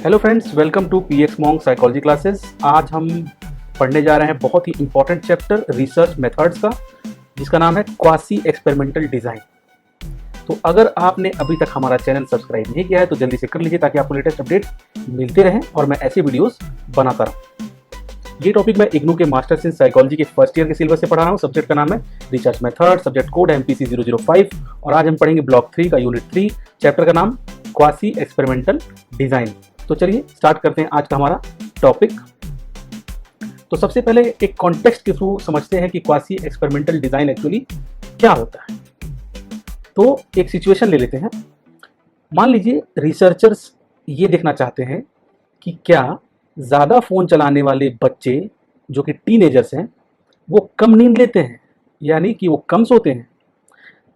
Hello friends, welcome to PX Monk psychology classes. आज हम पढ़ने जा रहे हैं बहुत ही इंपॉर्टेंट चैप्टर रिसर्च मेथड्स का, जिसका नाम है क्वासी एक्सपेरिमेंटल डिज़ाइन। तो अगर आपने अभी तक हमारा चैनल सब्सक्राइब नहीं किया है तो जल्दी से कर लीजिए, ताकि आपको लेटेस्ट अपडेट मिलते रहें और मैं ऐसे वीडियोस बनाता रहूँ। ये टॉपिक मैं इग्नू के मास्टर्स इन साइकोलॉजी के फर्स्ट ईयर के सिलेबस से पढ़ा रहा हूँ। सब्जेक्ट का नाम है research method, subject code MPC 005 और आज हम पढ़ेंगे ब्लॉक 3 का यूनिट 3, चैप्टर का नाम क्वासी एक्सपेरिमेंटल डिज़ाइन। तो चलिए स्टार्ट करते हैं आज का हमारा टॉपिक। तो सबसे पहले एक कॉन्टेक्स्ट के थ्रू समझते हैं कि क्वासी एक्सपेरिमेंटल डिज़ाइन एक्चुअली क्या होता है। तो एक सिचुएशन ले लेते हैं। मान लीजिए रिसर्चर्स ये देखना चाहते हैं कि क्या ज़्यादा फ़ोन चलाने वाले बच्चे जो कि टीनेजर्स हैं वो कम नींद लेते हैं, यानी कि वो कम सोते हैं।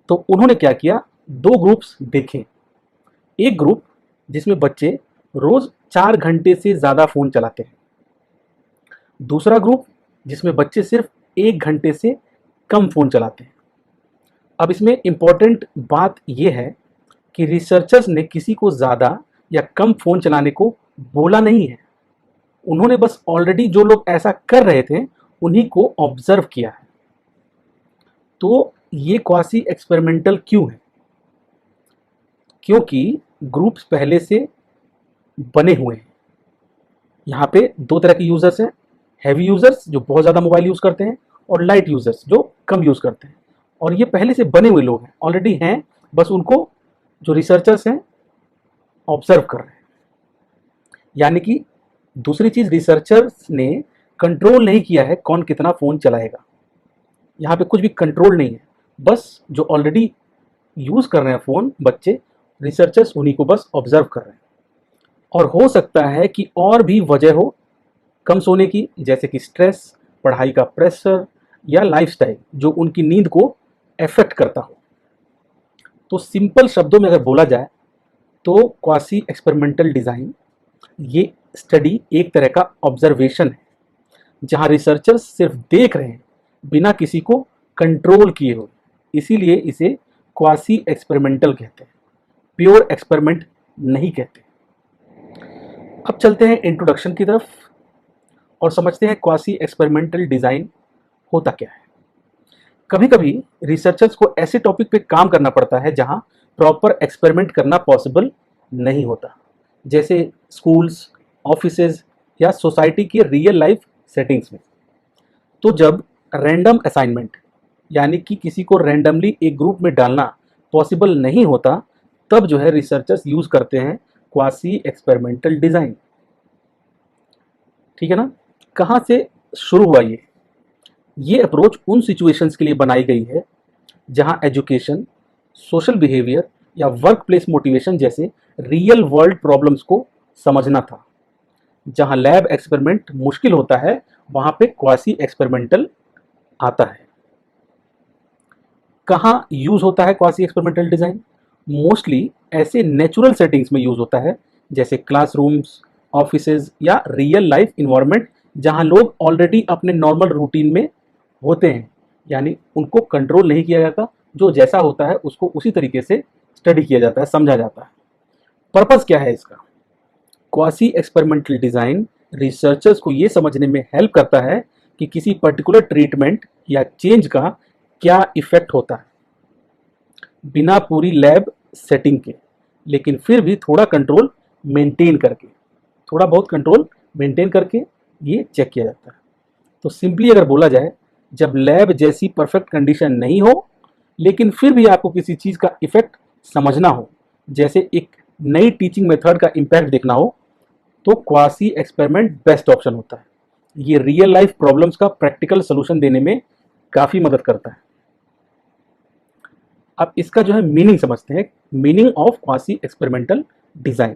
तो उन्होंने क्या किया, दो ग्रुप्स देखे। एक ग्रुप जिसमें बच्चे रोज़ 4 घंटे से ज़्यादा फ़ोन चलाते हैं, दूसरा ग्रुप जिसमें बच्चे सिर्फ 1 घंटे से कम फ़ोन चलाते हैं। अब इसमें इम्पॉर्टेंट बात यह है कि रिसर्चर्स ने किसी को ज़्यादा या कम फ़ोन चलाने को बोला नहीं है। उन्होंने बस ऑलरेडी जो लोग ऐसा कर रहे थे उन्हीं को ऑब्जर्व किया है। तो ये क्वासी एक्सपेरिमेंटल क्यों है? क्योंकि ग्रुप्स पहले से बने हुए हैं। यहाँ पे दो तरह के यूजर्स हैं, हैवी यूजर्स जो बहुत ज़्यादा मोबाइल यूज़ करते हैं और लाइट यूजर्स जो कम यूज़ करते हैं। और ये पहले से बने हुए लोग हैं, ऑलरेडी हैं, बस उनको जो रिसर्चर्स हैं ऑब्जर्व कर रहे हैं। यानी कि दूसरी चीज़, रिसर्चर्स ने कंट्रोल नहीं किया है कौन कितना फ़ोन चलाएगा। यहाँ पे कुछ भी कंट्रोल नहीं है, बस जो ऑलरेडी यूज़ कर रहे हैं फ़ोन बच्चे, रिसर्चर्स उन्हीं को बस ऑब्जर्व कर रहे हैं। और हो सकता है कि और भी वजह हो कम सोने की, जैसे कि स्ट्रेस, पढ़ाई का प्रेशर या लाइफस्टाइल जो उनकी नींद को अफेक्ट करता हो। तो सिंपल शब्दों में अगर बोला जाए तो क्वासी एक्सपेरिमेंटल डिज़ाइन ये स्टडी एक तरह का ऑब्जर्वेशन है, जहां रिसर्चर्स सिर्फ देख रहे हैं बिना किसी को कंट्रोल किए हुए। इसीलिए इसे क्वासी एक्सपेरिमेंटल कहते हैं, प्योर एक्सपेरिमेंट नहीं कहते। अब चलते हैं इंट्रोडक्शन की तरफ और समझते हैं क्वासी एक्सपेरिमेंटल डिज़ाइन होता क्या है। कभी कभी रिसर्चर्स को ऐसे टॉपिक पे काम करना पड़ता है जहां प्रॉपर एक्सपेरिमेंट करना पॉसिबल नहीं होता, जैसे स्कूल्स, ऑफिसेज या सोसाइटी की रियल लाइफ सेटिंग्स में। तो जब रैंडम असाइनमेंट यानी कि किसी को रैंडमली एक ग्रुप में डालना पॉसिबल नहीं होता, तब जो है रिसर्चर्स यूज़ करते हैं क्वासी एक्सपेरिमेंटल डिज़ाइन। ठीक है ना? कहाँ से शुरू हुआ ये अप्रोच उन सिचुएशंस के लिए बनाई गई है जहां एजुकेशन, सोशल बिहेवियर या वर्क प्लेस मोटिवेशन जैसे रियल वर्ल्ड प्रॉब्लम्स को समझना था। जहां लैब एक्सपेरिमेंट मुश्किल होता है, वहां पे क्वासी एक्सपेरिमेंटल आता है। कहाँ यूज होता है क्वासी एक्सपेरिमेंटल डिज़ाइन? मोस्टली ऐसे नेचुरल सेटिंग्स में यूज होता है, जैसे क्लासरूम्स, ऑफिसेज या रियल लाइफ इन्वायरमेंट जहां लोग ऑलरेडी अपने नॉर्मल रूटीन में होते हैं, यानी उनको कंट्रोल नहीं किया जाता, जो जैसा होता है उसको उसी तरीके से स्टडी किया जाता है, समझा जाता है। पर्पस क्या है इसका? क्वासी एक्सपेरिमेंटल डिज़ाइन रिसर्चर्स को ये समझने में हेल्प करता है कि किसी पर्टिकुलर ट्रीटमेंट या चेंज का क्या इफेक्ट होता है, बिना पूरी लैब सेटिंग के, लेकिन फिर भी थोड़ा कंट्रोल मेंटेन करके, थोड़ा बहुत कंट्रोल मेंटेन करके ये चेक किया जाता है। तो सिंपली अगर बोला जाए, जब लैब जैसी परफेक्ट कंडीशन नहीं हो लेकिन फिर भी आपको किसी चीज़ का इफेक्ट समझना हो, जैसे एक नई टीचिंग मेथड का इम्पैक्ट देखना हो, तो क्वासी एक्सपेरिमेंट बेस्ट ऑप्शन होता है। ये रियल लाइफ प्रॉब्लम्स का प्रैक्टिकल सोल्यूशन देने में काफ़ी मदद करता है। अब इसका जो है मीनिंग समझते हैं, meaning of quasi experimental design.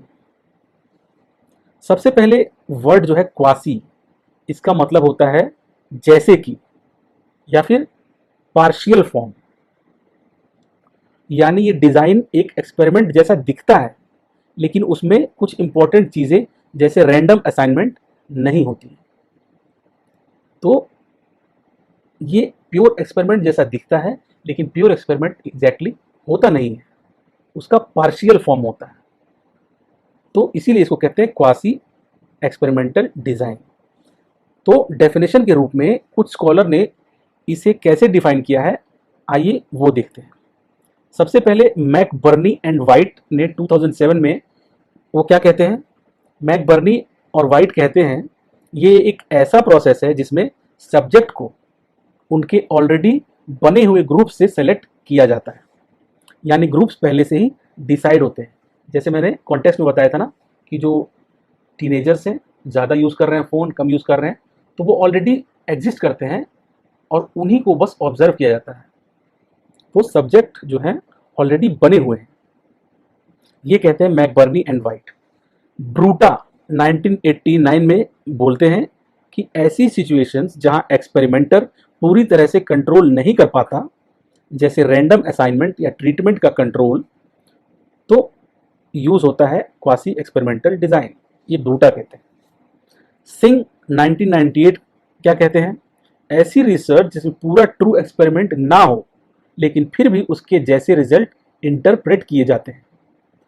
सबसे पहले वर्ड जो है क्वासी, इसका मतलब होता है जैसे कि या फिर पार्शियल फॉर्म। यानी ये डिज़ाइन एक एक्सपेरिमेंट जैसा दिखता है, लेकिन उसमें कुछ इंपॉर्टेंट चीज़ें जैसे रैंडम असाइनमेंट नहीं होती। तो ये प्योर एक्सपेरिमेंट जैसा दिखता है, लेकिन प्योर एक्सपेरिमेंट एग्जैक्टली होता नहीं है, उसका पार्शियल फॉर्म होता है। तो इसीलिए इसको कहते हैं क्वासी एक्सपेरिमेंटल डिजाइन। तो डेफिनेशन के रूप में कुछ स्कॉलर ने इसे कैसे डिफाइन किया है, आइए वो देखते हैं। सबसे पहले मैकबर्नी एंड वाइट ने 2007 में वो क्या कहते हैं, मैकबर्नी और वाइट कहते हैं ये एक ऐसा प्रोसेस है जिसमें सब्जेक्ट को उनके ऑलरेडी बने हुए ग्रुप से सेलेक्ट किया जाता है, यानी ग्रुप्स पहले से ही डिसाइड होते हैं। जैसे मैंने कॉन्टेक्स्ट में बताया था ना कि जो टीनेजर्स हैं, ज़्यादा यूज़ कर रहे हैं फ़ोन, कम यूज़ कर रहे हैं, तो वो ऑलरेडी एग्जिस्ट करते हैं और उन्हीं को बस ऑब्जर्व किया जाता है। वो सब्जेक्ट जो हैं ऑलरेडी बने हुए हैं, ये कहते हैं मैकबर्नी एंड वाइट। ब्रूटा 1989 में बोलते हैं कि ऐसी सिचुएशंस जहां एक्सपेरिमेंटर पूरी तरह से कंट्रोल नहीं कर पाता, जैसे रैंडम असाइनमेंट या ट्रीटमेंट का कंट्रोल, तो यूज होता है क्वासी एक्सपेरिमेंटल डिजाइन, ये ब्रूटा कहते हैं। सिंह 1998 क्या कहते हैं, ऐसी रिसर्च जिसमें पूरा ट्रू एक्सपेरिमेंट ना हो लेकिन फिर भी उसके जैसे रिजल्ट इंटरप्रेट किए जाते हैं,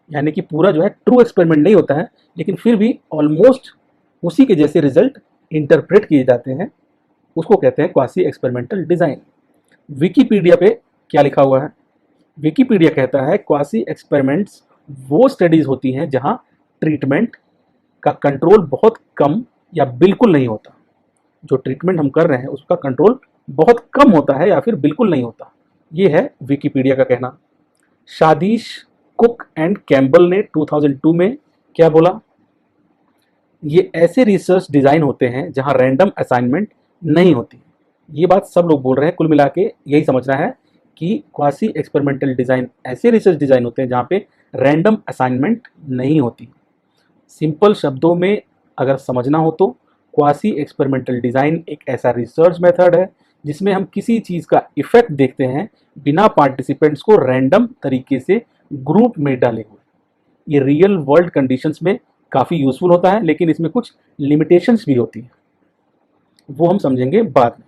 यानी कि पूरा जो है ट्रू एक्सपेरिमेंट नहीं होता है लेकिन फिर भी ऑलमोस्ट उसी के जैसे रिजल्ट इंटरप्रेट किए जाते हैं, उसको कहते हैं क्वासी एक्सपेरिमेंटल डिजाइन। विकिपीडिया पे क्या लिखा हुआ है, विकिपीडिया कहता है क्वासी एक्सपेरिमेंट्स वो स्टडीज होती हैं जहां ट्रीटमेंट का कंट्रोल बहुत कम या बिल्कुल नहीं होता। जो ट्रीटमेंट हम कर रहे हैं उसका कंट्रोल बहुत कम होता है या फिर बिल्कुल नहीं होता, ये है विकिपीडिया का कहना। शादीश कुक एंड कैम्बल ने 2002 में क्या बोला, ये ऐसे रिसर्च डिजाइन होते हैं जहां रैंडम असाइनमेंट नहीं होती। ये बात सब लोग बोल रहे हैं, कुल मिला के यही समझना है कि क्वासी एक्सपेरिमेंटल डिजाइन ऐसे रिसर्च डिजाइन होते हैं जहां पे रैंडम असाइनमेंट नहीं होती। सिंपल शब्दों में अगर समझना हो तो क्वासी एक्सपेरिमेंटल डिजाइन एक ऐसा रिसर्च मेथड है जिसमें हम किसी चीज का इफेक्ट देखते हैं बिना पार्टिसिपेंट्स को रैंडम तरीके से ग्रुप में डाले हुए। ये रियल वर्ल्ड कंडीशंस में काफ़ी यूजफुल होता है, लेकिन इसमें कुछ लिमिटेशंस भी होती हैं, वो हम समझेंगे बाद में।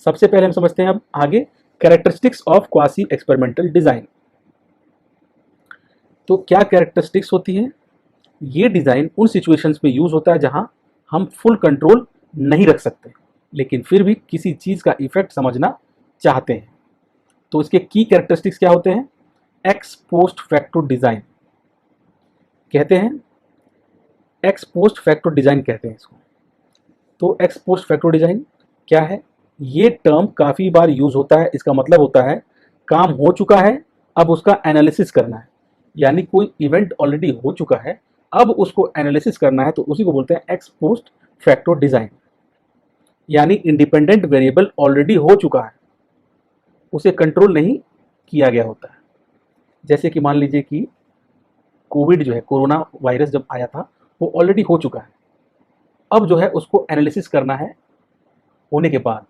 सबसे पहले हम समझते हैं अब आगे characteristics of quasi experimental design. तो क्या कैरेक्टरिस्टिक्स होती है, ये डिजाइन उन सिचुएशंस में यूज होता है जहां हम फुल कंट्रोल नहीं रख सकते लेकिन फिर भी किसी चीज का इफेक्ट समझना चाहते हैं। तो इसके की कैरेक्टरिस्टिक्स क्या होते हैं, एक्स पोस्ट फैक्टो डिजाइन कहते हैं, एक्स पोस्ट फैक्टो डिजाइन कहते हैं इसको। तो एक्स पोस्ट फैक्टो डिजाइन क्या है, ये टर्म काफी बार यूज होता है। इसका मतलब होता है काम हो चुका है, अब उसका एनालिसिस करना है, यानी कोई इवेंट ऑलरेडी हो चुका है, अब उसको एनालिसिस करना है, तो उसी को बोलते हैं एक्स पोस्ट फैक्टो डिजाइन। यानी इंडिपेंडेंट वेरिएबल ऑलरेडी हो चुका है, उसे कंट्रोल नहीं किया गया होता है। जैसे कि मान लीजिए कि कोविड जो है, कोरोना वायरस जब आया था, वो ऑलरेडी हो चुका है, अब जो है उसको एनालिसिस करना है होने के बाद।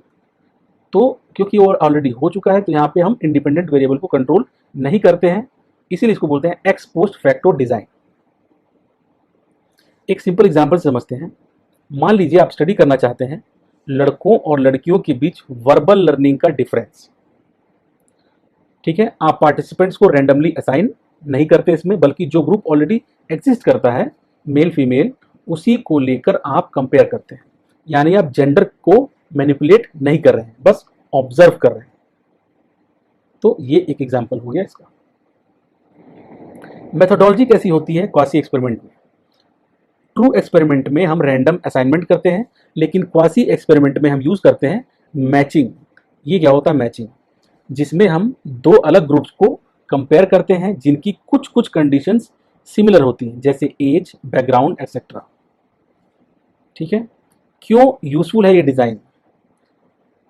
तो क्योंकि वो ऑलरेडी हो चुका है तो यहाँ पे हम इंडिपेंडेंट वेरिएबल को कंट्रोल नहीं करते हैं, इसीलिए इसको बोलते हैं एक्स पोस्ट फैक्टो डिजाइन। एक सिंपल एग्जांपल समझते हैं। मान लीजिए आप स्टडी करना चाहते हैं लड़कों और लड़कियों के बीच वर्बल लर्निंग का डिफरेंस। ठीक है, आप पार्टिसिपेंट्स को रैंडमली असाइन नहीं करते इसमें, बल्कि जो ग्रुप ऑलरेडी एग्जिस्ट करता है मेल फीमेल, उसी को लेकर आप कंपेयर करते हैं। यानी आप जेंडर को मैनिपुलेट नहीं कर रहे हैं, बस ऑब्जर्व कर रहे हैं। तो ये एक एग्जांपल हो गया इसका। मेथोडोलॉजी कैसी होती है क्वासी एक्सपेरिमेंट में, ट्रू एक्सपेरिमेंट में हम रैंडम असाइनमेंट करते हैं, लेकिन क्वासी एक्सपेरिमेंट में हम यूज करते हैं मैचिंग। ये क्या होता है मैचिंग, जिसमें हम दो अलग ग्रुप्स को कंपेयर करते हैं जिनकी कुछ कुछ कंडीशंस सिमिलर होती हैं, जैसे एज, बैकग्राउंड एक्सेट्रा। ठीक है, क्यों यूजफुल है ये डिजाइन,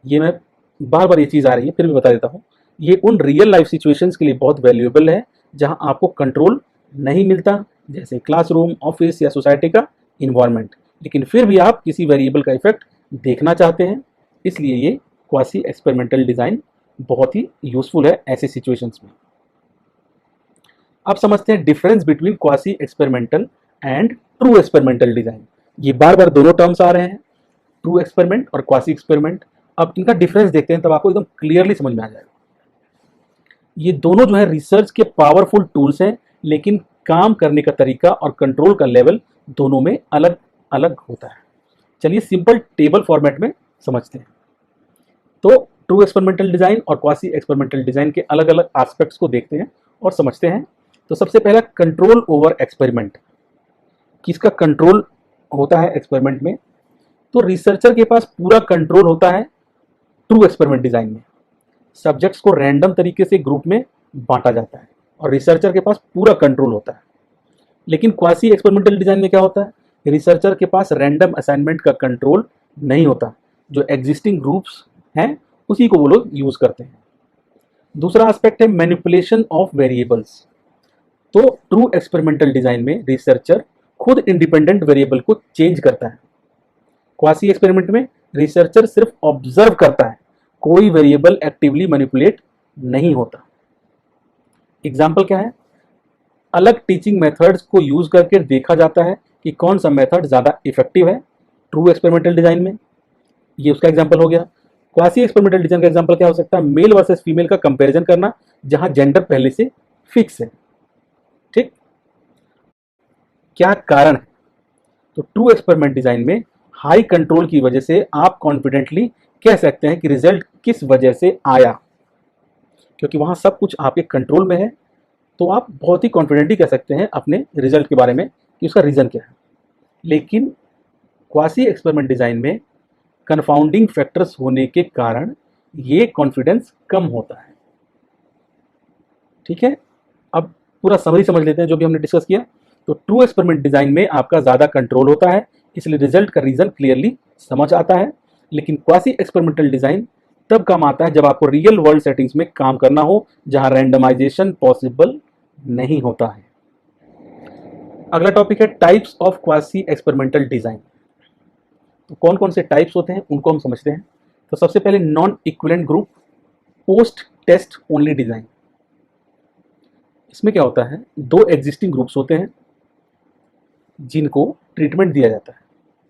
ये मैं बार बार ये चीज आ रही है फिर भी बता देता हूँ। ये उन रियल लाइफ सिचुएशंस के लिए बहुत वैल्यूएबल है जहां आपको कंट्रोल नहीं मिलता, जैसे क्लासरूम, ऑफिस या सोसाइटी का इन्वायरमेंट, लेकिन फिर भी आप किसी वेरिएबल का इफेक्ट देखना चाहते हैं। इसलिए ये क्वासी एक्सपेरिमेंटल डिजाइन बहुत ही यूजफुल है ऐसे सिचुएशंस में। अब समझते हैं difference between quasi experimental and true experimental design. ये बार बार दोनों टर्म्स आ रहे हैं, ट्रू एक्सपेरिमेंट और क्वासी एक्सपेरिमेंट। अब इनका डिफरेंस देखते हैं, तब आपको एकदम क्लियरली समझ में आ जाएगा। ये दोनों जो है रिसर्च के पावरफुल टूल्स हैं, लेकिन काम करने का तरीका और कंट्रोल का लेवल दोनों में अलग अलग होता है। चलिए सिंपल टेबल फॉर्मेट में समझते हैं। तो ट्रू एक्सपेरिमेंटल डिजाइन और क्वासी एक्सपेरिमेंटल डिजाइन के अलग अलग एस्पेक्ट्स को देखते हैं और समझते हैं। तो सबसे पहला कंट्रोल ओवर एक्सपेरिमेंट, किसका कंट्रोल होता है एक्सपेरिमेंट में? तो रिसर्चर के पास पूरा कंट्रोल होता है ट्रू एक्सपेरिमेंट डिजाइन में। सब्जेक्ट्स को रैंडम तरीके से ग्रुप में बांटा जाता है और रिसर्चर के पास पूरा कंट्रोल होता है। लेकिन क्वासी एक्सपेरिमेंटल डिजाइन में क्या होता है? रिसर्चर के पास रैंडम असाइनमेंट का कंट्रोल नहीं होता, जो एग्जिस्टिंग ग्रुप्स हैं उसी को वो लोग यूज करते हैं। दूसरा एस्पेक्ट है मैनिपुलेशन ऑफ वेरिएबल्स। तो ट्रू एक्सपेरिमेंटल डिजाइन में रिसर्चर खुद इंडिपेंडेंट वेरिएबल को चेंज करता है। क्वासी एक्सपेरिमेंट में रिसर्चर सिर्फ ऑब्जर्व करता है, कोई वेरिएबल एक्टिवली मैनिपुलेट नहीं होता। एग्जाम्पल क्या है? अलग टीचिंग मेथड्स को यूज करके देखा जाता है कि कौन सा मेथड ज्यादा इफेक्टिव है ट्रू एक्सपेरिमेंटल डिजाइन में, ये उसका एग्जाम्पल हो गया। क्वासी एक्सपेरिमेंटल डिजाइन का एग्जाम्पल क्या हो सकता है? मेल वर्सेस फीमेल का कंपैरिजन करना जहां जेंडर पहले से फिक्स है। ठीक, क्या कारण है? तो ट्रू एक्सपेरिमेंट डिजाइन में हाई कंट्रोल की वजह से आप कॉन्फिडेंटली कह सकते हैं कि रिजल्ट किस वजह से आया, क्योंकि वहां सब कुछ आपके कंट्रोल में है। तो आप बहुत ही कॉन्फिडेंटली कह सकते हैं अपने रिजल्ट के बारे में कि उसका रीजन क्या है। लेकिन क्वासी एक्सपेरिमेंट डिजाइन में कंफाउंडिंग फैक्टर्स होने के कारण ये कॉन्फिडेंस कम होता है। ठीक है, अब पूरा समरी समझ लेते हैं जो भी हमने डिस्कस किया। तो ट्रू एक्सपेरिमेंट डिजाइन में आपका ज्यादा कंट्रोल होता है, इसलिए रिजल्ट का रीजन क्लियरली समझ आता है। लेकिन क्वासी एक्सपेरिमेंटल डिजाइन तब काम आता है जब आपको रियल वर्ल्ड सेटिंग्स में काम करना हो, जहां रैंडमाइजेशन पॉसिबल नहीं होता है। अगला टॉपिक है types of quasi experimental design. तो कौन कौन से टाइप्स होते हैं उनको हम समझते हैं। तो सबसे पहले non equivalent group post test only design. इसमें क्या होता है? दो एग्जिस्टिंग ग्रुप्स होते हैं जिनको ट्रीटमेंट दिया जाता है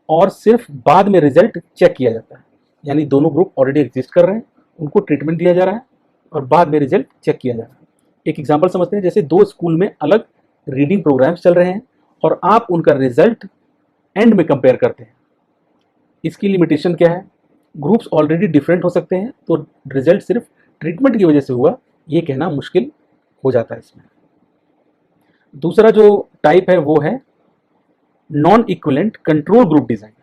और सिर्फ बाद में रिजल्ट चेक किया जाता है। यानी दोनों ग्रुप ऑलरेडी एग्जिस्ट कर रहे हैं, उनको ट्रीटमेंट दिया जा रहा है और बाद में रिजल्ट चेक किया जा रहा है। एक एग्जांपल समझते हैं, जैसे दो स्कूल में अलग रीडिंग प्रोग्राम्स चल रहे हैं और आप उनका रिजल्ट एंड में कंपेयर करते हैं। इसकी लिमिटेशन क्या है? ग्रुप्स ऑलरेडी डिफरेंट हो सकते हैं, तो रिजल्ट सिर्फ ट्रीटमेंट की वजह से हुआ ये कहना मुश्किल हो जाता है इसमें। दूसरा जो टाइप है वो है non equivalent control group design.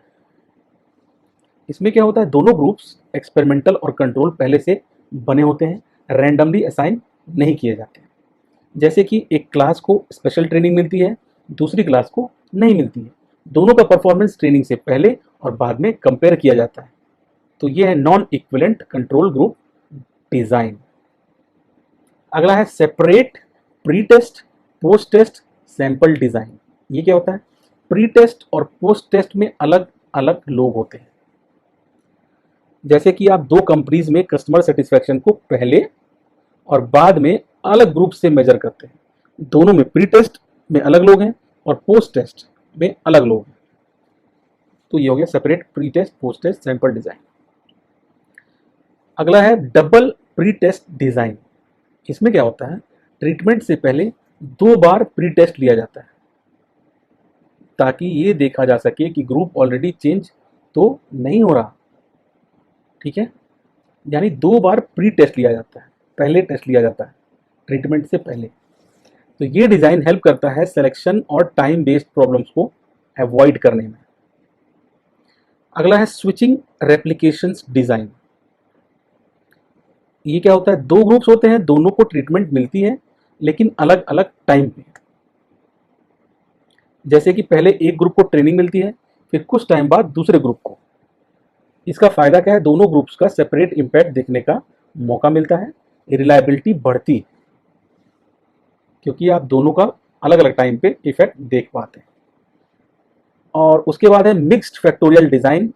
इसमें क्या होता है? दोनों ग्रुप्स एक्सपेरिमेंटल और कंट्रोल पहले से बने होते हैं, रैंडमली असाइन नहीं किए जाते। जैसे कि एक क्लास को स्पेशल ट्रेनिंग मिलती है, दूसरी क्लास को नहीं मिलती है। दोनों का परफॉर्मेंस ट्रेनिंग से पहले और बाद में कंपेयर किया जाता है। तो ये है non equivalent control group design. अगला है separate pre test post test sample design. ये क्या होता है? प्री टेस्ट और पोस्ट टेस्ट में अलग अलग लोग होते हैं। जैसे कि आप दो कंपनीज में कस्टमर सेटिस्फैक्शन को पहले और बाद में अलग ग्रुप से मेजर करते हैं। दोनों में प्री टेस्ट में अलग लोग हैं और पोस्ट टेस्ट में अलग लोग हैं। तो ये हो गया separate pre test post test sample design. अगला है डबल प्री टेस्ट डिजाइन। इसमें क्या होता है? ट्रीटमेंट से पहले 2 बार प्री टेस्ट लिया जाता है ताकि ये देखा जा सके कि ग्रुप ऑलरेडी चेंज तो नहीं हो रहा। ठीक है, यानी 2 बार प्री टेस्ट लिया जाता है, पहले टेस्ट लिया जाता है ट्रीटमेंट से पहले। तो ये डिजाइन हेल्प करता है सिलेक्शन और टाइम बेस्ड प्रॉब्लम्स को अवॉइड करने में। अगला है स्विचिंग रेप्लिकेशंस डिजाइन। ये क्या होता है? दो ग्रुप्स होते हैं, दोनों को ट्रीटमेंट मिलती है लेकिन अलग अलग टाइम पे। जैसे कि पहले एक ग्रुप को ट्रेनिंग मिलती है, फिर कुछ टाइम बाद दूसरे ग्रुप को। इसका फायदा क्या है? दोनों ग्रुप्स का सेपरेट इंपैक्ट देखने का मौका मिलता है, रिलायबिलिटी बढ़ती है क्योंकि आप दोनों का अलग अलग टाइम पे इफेक्ट देख पाते हैं। और उसके बाद है mixed factorial design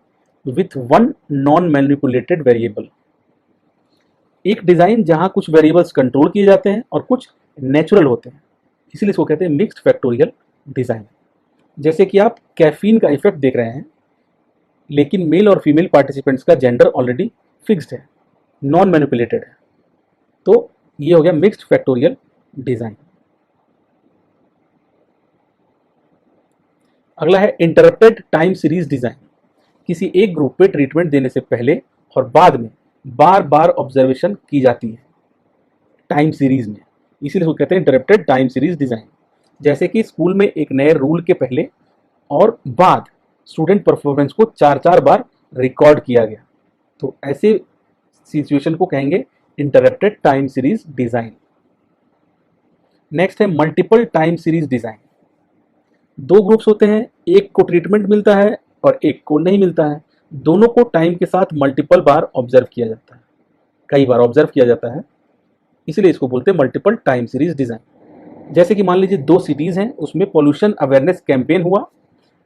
with one non manipulated variable. एक डिजाइन जहां कुछ वेरिएबल्स कंट्रोल किए जाते हैं और कुछ नेचुरल होते हैं, इसीलिए इसको कहते हैं मिक्स्ड फैक्टोरियल डिजाइन। जैसे कि आप कैफीन का इफेक्ट देख रहे हैं लेकिन मेल और फीमेल पार्टिसिपेंट्स का जेंडर ऑलरेडी फिक्स्ड है, नॉन मैनिपुलेटेड है। तो ये हो गया मिक्स्ड फैक्टोरियल डिजाइन। अगला है इंटरप्टेड टाइम सीरीज डिजाइन। किसी एक ग्रुप पे ट्रीटमेंट देने से पहले और बाद में बार बार ऑब्जर्वेशन की जाती है टाइम सीरीज में, इसीलिए इसको कहते हैं इंटरप्टेड टाइम सीरीज डिजाइन। जैसे कि स्कूल में एक नए रूल के पहले और बाद स्टूडेंट परफॉर्मेंस को चार चार बार रिकॉर्ड किया गया, तो ऐसे सिचुएशन को कहेंगे interrupted time series design. Next है मल्टीपल टाइम सीरीज डिजाइन। दो ग्रुप्स होते हैं, एक को ट्रीटमेंट मिलता है और एक को नहीं मिलता है। दोनों को टाइम के साथ मल्टीपल बार ऑब्जर्व किया जाता है, कई बार ऑब्जर्व किया जाता है, इसलिए इसको बोलते हैं मल्टीपल टाइम सीरीज डिजाइन। जैसे कि मान लीजिए दो सिटीज हैं, उसमें पोल्यूशन अवेयरनेस कैंपेन हुआ,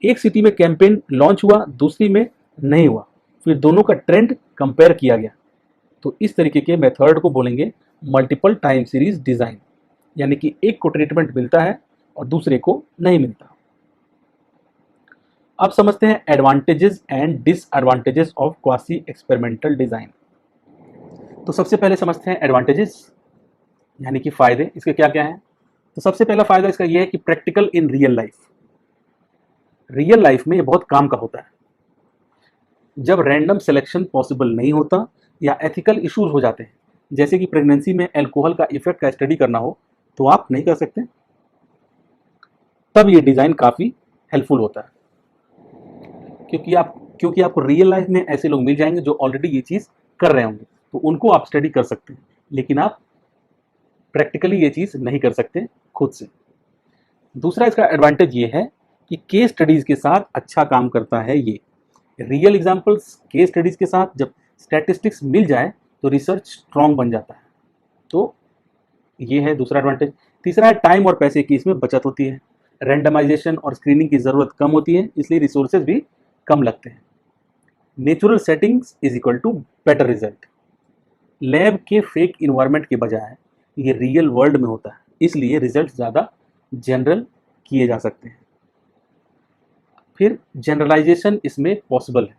एक सिटी में कैंपेन लॉन्च हुआ, दूसरी में नहीं हुआ, फिर दोनों का ट्रेंड कंपेयर किया गया, तो इस तरीके के मेथड को बोलेंगे मल्टीपल टाइम सीरीज डिजाइन, यानी कि एक को ट्रीटमेंट मिलता है और दूसरे को नहीं मिलता। अब समझते हैं advantages and disadvantages of quasi experimental design. तो सबसे पहले समझते हैं एडवांटेजेस, यानी कि फायदे इसके क्या क्या हैं। तो सबसे पहला फायदा इसका यह है कि practical in real life. Real life में ये बहुत काम का होता है। जब रैंडम सिलेक्शन पॉसिबल नहीं होता या एथिकल इश्यूज हो जाते हैं, जैसे कि प्रेगनेंसी में अल्कोहल का इफेक्ट का स्टडी करना हो, तो आप नहीं कर सकते, तब ये डिजाइन काफी हेल्पफुल होता है, क्योंकि आपको रियल लाइफ में ऐसे लोग मिल जाएंगे जो ऑलरेडी ये चीज कर रहे होंगे, तो उनको आप स्टडी कर सकते हैं, लेकिन आप प्रैक्टिकली ये चीज नहीं कर सकते खुद से। दूसरा इसका एडवांटेज ये है कि केस स्टडीज के साथ अच्छा काम करता है। ये रियल एग्जांपल्स केस स्टडीज के साथ जब स्टैटिस्टिक्स मिल जाए तो रिसर्च स्ट्रांग बन जाता है, तो ये है दूसरा एडवांटेज। तीसरा है टाइम और पैसे की इसमें बचत होती है। रैंडमाइजेशन और स्क्रीनिंग की ज़रूरत कम होती है, इसलिए रिसोर्सेज भी कम लगते हैं। Natural settings is equal to better result. Lab के फेक इन्वायरमेंट के बजाय ये रियल वर्ल्ड में होता है, इसलिए रिजल्ट ज़्यादा जनरल किए जा सकते हैं। फिर जनरलाइजेशन इसमें पॉसिबल है।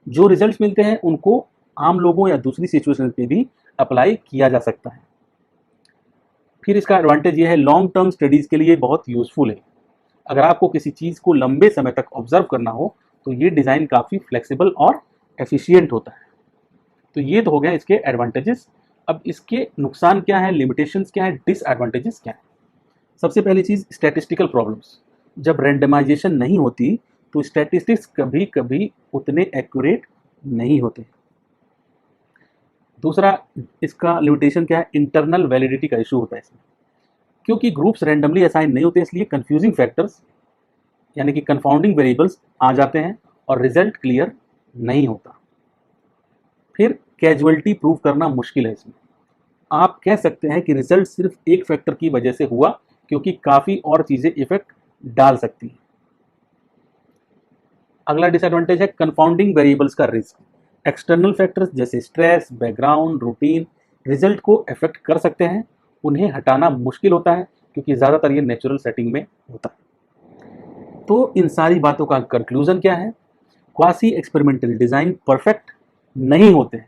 जो रिजल्ट्स मिलते हैं उनको आम लोगों या दूसरी सिचुएशन पे भी अप्लाई किया जा सकता है। फिर इसका एडवांटेज ये है लॉन्ग टर्म स्टडीज़ के लिए बहुत यूज़फुल है। अगर आपको किसी चीज़ को लंबे समय तक ऑब्जर्व करना हो तो ये डिज़ाइन काफ़ी फ्लेक्सिबल और एफिशिएंट होता है। तो ये तो हो गया इसके एडवांटेजेस। अब इसके नुकसान क्या है, लिमिटेशंस क्या है, डिसएडवांटेजेस क्या है। सबसे पहली चीज़ स्टैटिस्टिकल प्रॉब्लम्स। जब रैंडमाइजेशन नहीं होती तो स्टैटिस्टिक्स कभी कभी उतने एक्यूरेट नहीं होते। दूसरा इसका लिमिटेशन क्या है, इंटरनल वैलिडिटी का इशू होता है इसमें, क्योंकि ग्रुप्स रैंडमली असाइन नहीं होते, इसलिए कंफ्यूजिंग फैक्टर्स यानी कि कंफाउंडिंग वेरिएबल्स आ जाते हैं और रिजल्ट क्लियर नहीं होता। फिर कैजुअलिटी प्रूव करना मुश्किल है इसमें। आप कह सकते हैं कि रिजल्ट सिर्फ एक फैक्टर की वजह से हुआ, क्योंकि काफ़ी और चीज़ें इफेक्ट डाल सकती हैं। अगला डिसएडवांटेज है कंफाउंडिंग वेरिएबल्स का रिस्क। एक्सटर्नल फैक्टर्स जैसे स्ट्रेस, बैकग्राउंड, रूटीन रिजल्ट को अफेक्ट कर सकते हैं। उन्हें हटाना मुश्किल होता है क्योंकि ज़्यादातर ये नेचुरल सेटिंग में होता है। तो इन सारी बातों का कंक्लूजन क्या है, क्वासी एक्सपेरिमेंटल डिज़ाइन परफेक्ट नहीं होते हैं,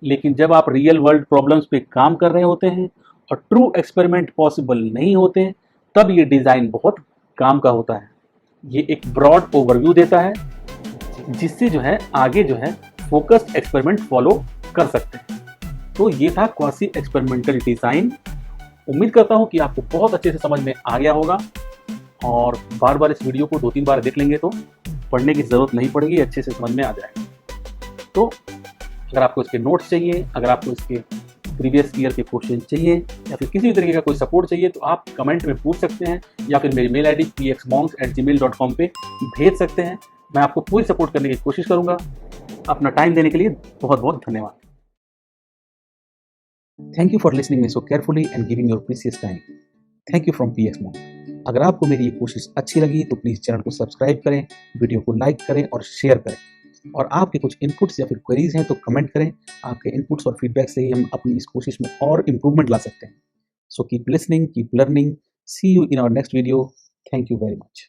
लेकिन जब आप रियल वर्ल्ड प्रॉब्लम्स पे काम कर रहे होते हैं और ट्रू एक्सपेरिमेंट पॉसिबल नहीं होते हैं, तब ये डिज़ाइन बहुत काम का होता है। ये एक ब्रॉड ओवरव्यू देता है जिससे जो है आगे जो है फोकस्ड एक्सपेरिमेंट फॉलो कर सकते हैं। तो ये था क्वासी एक्सपेरिमेंटल डिज़ाइन। उम्मीद करता हूँ कि आपको बहुत अच्छे से समझ में आ गया होगा, और बार बार इस वीडियो को 2-3 बार देख लेंगे तो पढ़ने की ज़रूरत नहीं पड़ेगी, अच्छे से समझ में आ जाएगा। तो अगर आपको इसके नोट्स चाहिए, अगर आपको इसके प्रीवियस ईयर के क्वेश्चन चाहिए या फिर किसी भी तरीके का कोई सपोर्ट चाहिए, तो आप कमेंट में पूछ सकते हैं या फिर मेरी मेल ID pxmonks@gmail.com पे भेज सकते हैं। मैं आपको पूरी सपोर्ट करने की कोशिश करूंगा। अपना टाइम देने के लिए बहुत बहुत धन्यवाद। Thank you for listening me so carefully and giving your precious time. Thank you from PX Monk। अगर आपको मेरी ये कोशिश अच्छी लगी तो प्लीज़ चैनल को सब्सक्राइब करें, वीडियो को लाइक करें और शेयर करें। और आपके कुछ इनपुट्स या फिर क्वेरीज हैं तो कमेंट करें। आपके इनपुट्स और फीडबैक से ही हम अपनी इस कोशिश में और इम्प्रूवमेंट ला सकते हैं। So keep listening, keep learning. See you in our next video. Thank you very much.